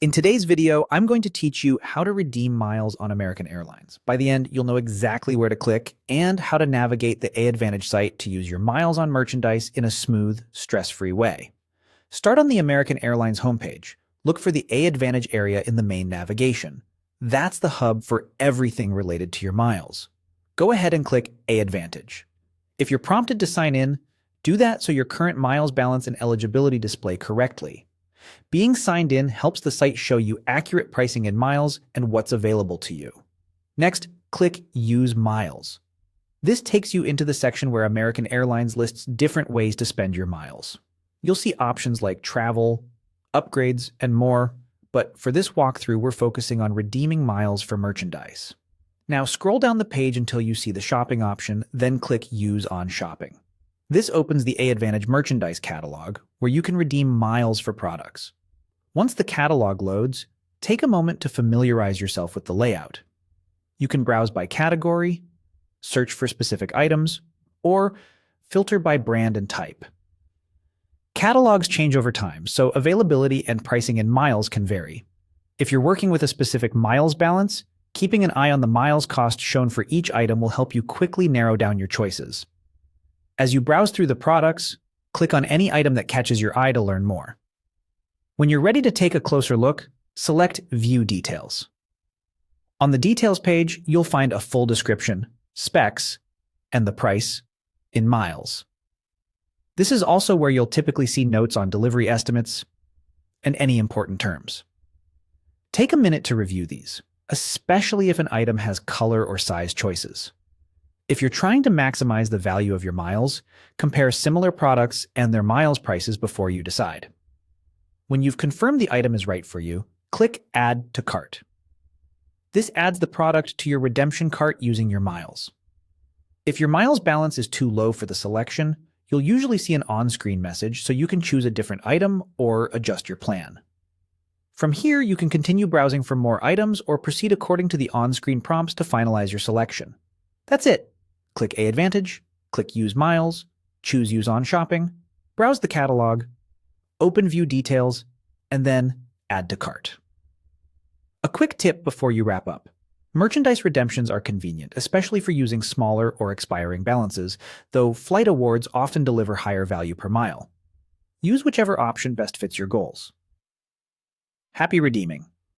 In today's video, I'm going to teach you how to redeem miles on American Airlines. By the end, you'll know exactly where to click and how to navigate the aadvantage site to use your miles on merchandise in a smooth, stress-free way. Start on the American Airlines homepage. Look for the aadvantage area in the main navigation. That's the hub for everything related to your miles. Go ahead and click aadvantage. If you're prompted to sign in, do that so your current miles balance and eligibility display correctly. Being signed in helps the site show you accurate pricing in miles and what's available to you. Next, click Use Miles. This takes you into the section where American Airlines lists different ways to spend your miles. You'll see options like travel, upgrades, and more, but for this walkthrough, we're focusing on redeeming miles for merchandise. Now scroll down the page until you see the shopping option, then click Use on Shopping. This opens the aadvantage merchandise catalog, where you can redeem miles for products. Once the catalog loads, take a moment to familiarize yourself with the layout. You can browse by category, search for specific items, or filter by brand and type. Catalogs change over time, so availability and pricing in miles can vary. If you're working with a specific miles balance, keeping an eye on the miles cost shown for each item will help you quickly narrow down your choices. As you browse through the products, click on any item that catches your eye to learn more. When you're ready to take a closer look, select View Details. On the Details page, you'll find a full description, specs, and the price in miles. This is also where you'll typically see notes on delivery estimates and any important terms. Take a minute to review these, especially if an item has color or size choices. If you're trying to maximize the value of your miles, compare similar products and their miles prices before you decide. When you've confirmed the item is right for you, click Add to Cart. This adds the product to your redemption cart using your miles. If your miles balance is too low for the selection, you'll usually see an on-screen message so you can choose a different item or adjust your plan. From here, you can continue browsing for more items or proceed according to the on-screen prompts to finalize your selection. That's it. Click aadvantage, click Use Miles, choose Use on Shopping, browse the catalog, open View Details, and then Add to Cart. A quick tip before you wrap up. Merchandise redemptions are convenient, especially for using smaller or expiring balances, though flight awards often deliver higher value per mile. Use whichever option best fits your goals. Happy redeeming!